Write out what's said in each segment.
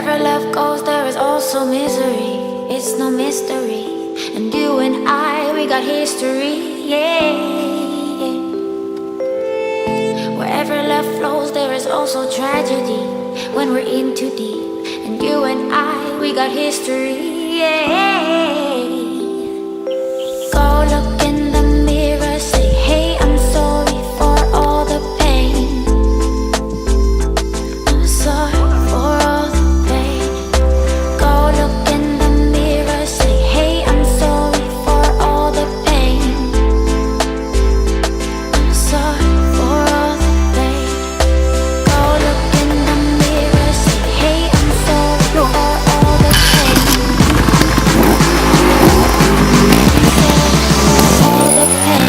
Wherever love goes, there is also misery. It's no mystery. And you and I, we got history, yeah. Wherever love flows, there is also tragedy when we're in too deep. And you and I, we got history, yeah. Go look in the mirror, say, hey, I'm sorry for all the pain. I'm sorry for all the pain. Go look in the mirror, say, hey, I'm sorry for all the pain. I'm sorry for all the pain. Go look in the mirror, say, hey, I'm sorry for all the pain. All the pain.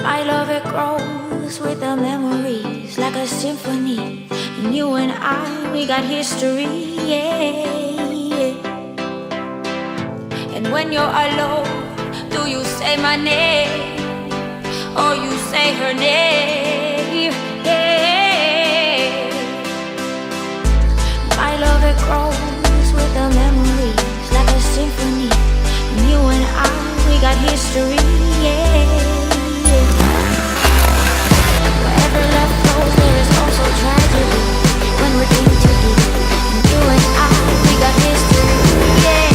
My love, it grows with the memories like a symphony. And you and I, we got history, yeah. And when you're alone, do you say my name or you say her name? Yeah. My love, it grows with the memories like a symphony. And you and I, we got history, yeah. Wherever love goes, there is also tragedy when we're in too deep. And you and I, we got history, yeah.